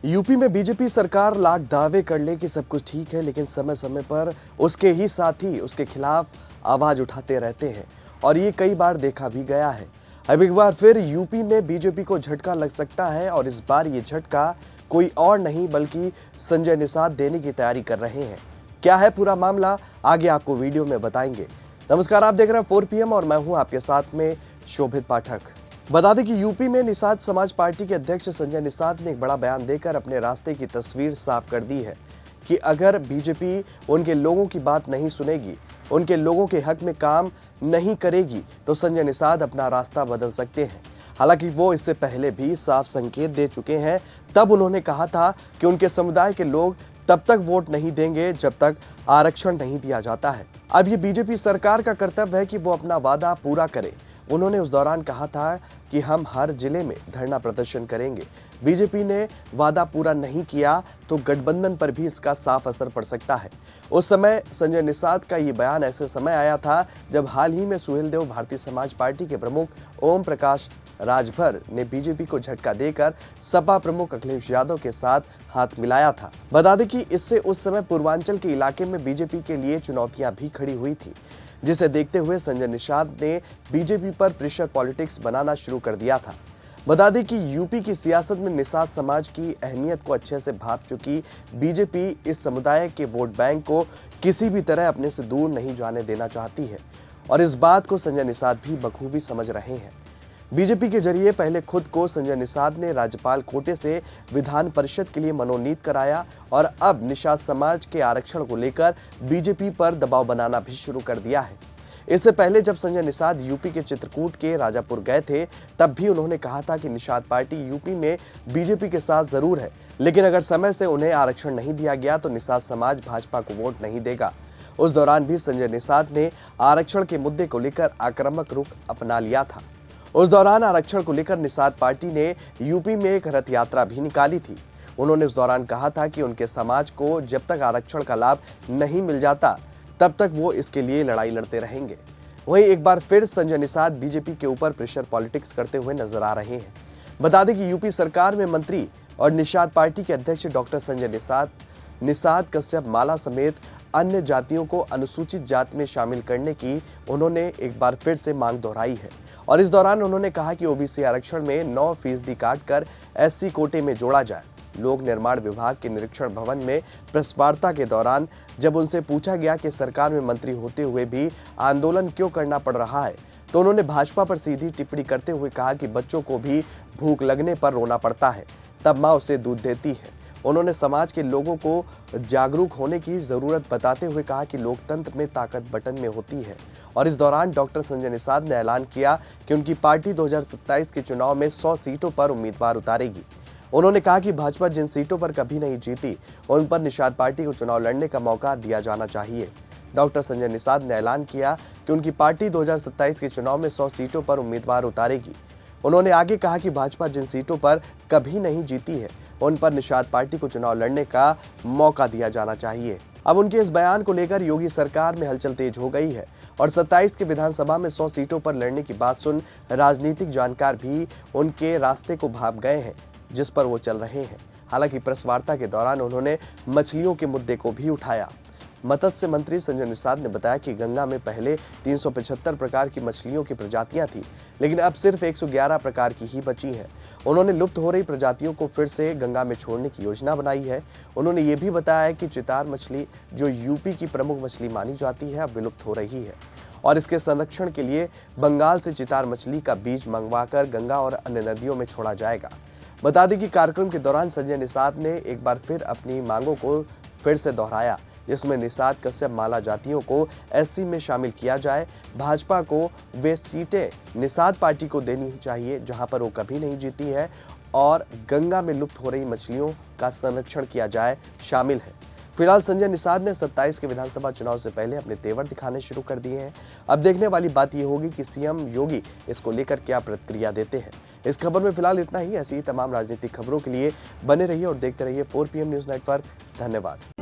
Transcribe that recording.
UP में BJP सरकार लाख दावे कर ले कि सब कुछ ठीक है, लेकिन समय समय पर उसके ही साथी उसके खिलाफ आवाज उठाते रहते हैं और ये कई बार देखा भी गया है। अब एक बार फिर यूपी में बीजेपी को झटका लग सकता है और इस बार ये झटका कोई और नहीं बल्कि संजय निषाद देने की तैयारी कर रहे हैं। क्या है पूरा मामला, आगे आपको वीडियो में बताएंगे। नमस्कार, आप देख रहे हैं 4 PM और मैं हूं आपके साथ में शोभित पाठक। बता दें कि यूपी में निषाद समाज पार्टी के अध्यक्ष संजय निषाद ने एक बड़ा बयान देकर अपने रास्ते की तस्वीर साफ कर दी है कि अगर बीजेपी उनके लोगों की बात नहीं सुनेगी, उनके लोगों के हक में काम नहीं करेगी तो संजय निषाद अपना रास्ता बदल सकते हैं। हालांकि वो इससे पहले भी साफ संकेत दे चुके हैं। तब उन्होंने कहा था कि उनके समुदाय के लोग तब तक वोट नहीं देंगे जब तक आरक्षण नहीं दिया जाता है। अब ये बीजेपी सरकार का कर्तव्य है कि वो अपना वादा पूरा करे। उन्होंने उस दौरान कहा था कि हम हर जिले में धरना प्रदर्शन करेंगे। बीजेपी ने वादा पूरा नहीं किया तो गठबंधन पर भी इसका साफ असर पड़ सकता है। उस समय संजय निषाद का ये बयान ऐसे समय आया था जब हाल ही में सुहेलदेव भारतीय समाज पार्टी के प्रमुख ओम प्रकाश राजभर ने बीजेपी को झटका देकर सपा प्रमुख अखिलेश यादव के साथ हाथ मिलाया था। बता दें कि इससे उस समय पूर्वांचल के इलाके में बीजेपी के लिए चुनौतियां भी खड़ी हुई थी, जिसे देखते हुए संजय निषाद ने बीजेपी पर प्रेशर पॉलिटिक्स बनाना शुरू कर दिया था। बता दें कि यूपी की सियासत में निषाद समाज की अहमियत को अच्छे से भांप चुकी बीजेपी इस समुदाय के वोट बैंक को किसी भी तरह अपने से दूर नहीं जाने देना चाहती है और इस बात को संजय निषाद भी बखूबी समझ रहे हैं। बीजेपी के जरिए पहले खुद को संजय निषाद ने राज्यपाल कोटे से विधान परिषद के लिए मनोनीत कराया और अब निषाद समाज के आरक्षण को लेकर बीजेपी पर दबाव बनाना भी शुरू कर दिया है। इससे पहले जब संजय निषाद यूपी के चित्रकूट के राजापुर गए थे, तब भी उन्होंने कहा था कि निषाद पार्टी यूपी में बीजेपी के साथ जरूर है, लेकिन अगर समय से उन्हें आरक्षण नहीं दिया गया तो निषाद समाज भाजपा को वोट नहीं देगा। उस दौरान भी संजय निषाद ने आरक्षण के मुद्दे को लेकर आक्रामक रुख अपना लिया था। उस दौरान आरक्षण को लेकर निषाद पार्टी ने यूपी में एक रथ यात्रा भी निकाली थी। उन्होंने उस दौरान कहा था कि उनके समाज को जब तक आरक्षण का लाभ नहीं मिल जाता तब तक वो इसके लिए लड़ाई लड़ते रहेंगे। वहीं एक बार फिर संजय निषाद बीजेपी के ऊपर प्रेशर पॉलिटिक्स करते हुए नजर आ रहे हैं। बता दें कि यूपी सरकार में मंत्री और निषाद पार्टी के अध्यक्ष डॉक्टर संजय निषाद कश्यप माला समेत अन्य जातियों को अनुसूचित जाति में शामिल करने की उन्होंने एक बार फिर से मांग दोहराई है और इस दौरान उन्होंने कहा कि ओबीसी आरक्षण में 9% काटकर एससी कोटे में जोड़ा जाए। लोक निर्माण विभाग के निरीक्षण भवन में प्रेस वार्ता के दौरान जब उनसे पूछा गया कि सरकार में मंत्री होते हुए भी आंदोलन क्यों करना पड़ रहा है, तो उन्होंने भाजपा पर सीधी टिप्पणी करते हुए कहा कि बच्चों को भी भूख लगने पर रोना पड़ता है, तब माँ उसे दूध देती है। उन्होंने समाज के लोगों को जागरूक होने की जरूरत बताते हुए कहा कि लोकतंत्र में ताकत बटन में होती है और इस दौरान डॉक्टर संजय निषाद ने ऐलान किया कि उनकी पार्टी 2027 के चुनाव में 100 सीटों पर उम्मीदवार उतारेगी। उन्होंने कहा कि भाजपा जिन सीटों पर कभी नहीं जीती उन पर निषाद पार्टी को चुनाव लड़ने का मौका दिया जाना चाहिए। डॉक्टर संजय निषाद ने ऐलान किया कि उनकी पार्टी 2027 के चुनाव में 100 सीटों पर उम्मीदवार उतारेगी। उन्होंने आगे कहा कि भाजपा जिन सीटों पर कभी नहीं जीती है उन पर निषाद पार्टी को चुनाव लड़ने का मौका दिया जाना चाहिए। अब उनके इस बयान को लेकर योगी सरकार में हलचल तेज हो गई है और 27 के विधानसभा में 100 सीटों पर लड़ने की बात सुन राजनीतिक जानकार भी उनके रास्ते को भाप गए हैं जिस पर वो चल रहे हैं। हालांकि प्रेस वार्ता के दौरान उन्होंने मछलियों के मुद्दे को भी उठाया। मत्स्य मंत्री संजय निषाद ने बताया कि गंगा में पहले 375 प्रकार की मछलियों की प्रजातियां थी, लेकिन अब सिर्फ 111 प्रकार की ही बची हैं। उन्होंने लुप्त हो रही प्रजातियों को फिर से गंगा में छोड़ने की योजना बनाई है। उन्होंने ये भी बताया कि चितार मछली, जो यूपी की प्रमुख मछली मानी जाती है, अब विलुप्त हो रही है और इसके संरक्षण के लिए बंगाल से चितार मछली का बीज मंगवाकर गंगा और अन्य नदियों में छोड़ा जाएगा। बता दें कि कार्यक्रम के दौरान संजय निषाद ने एक बार फिर अपनी मांगों को फिर से दोहराया, जिसमें निषाद कश्यप माला जातियों को एससी में शामिल किया जाए। भाजपा को वे सीटें निषाद पार्टी को देनी चाहिए जहां पर वो कभी नहीं जीती है और गंगा में लुप्त हो रही मछलियों का संरक्षण किया जाए शामिल है। फिलहाल संजय निषाद ने 27 के विधानसभा चुनाव से पहले अपने तेवर दिखाने शुरू कर दिए हैं। अब देखने वाली बात यह होगी कि सीएम योगी इसको लेकर क्या प्रतिक्रिया देते हैं। इस खबर में फिलहाल इतना ही। ऐसी ही तमाम राजनीतिक खबरों के लिए बने रहिए और देखते रहिए 4 PM न्यूज नेटवर्क। धन्यवाद।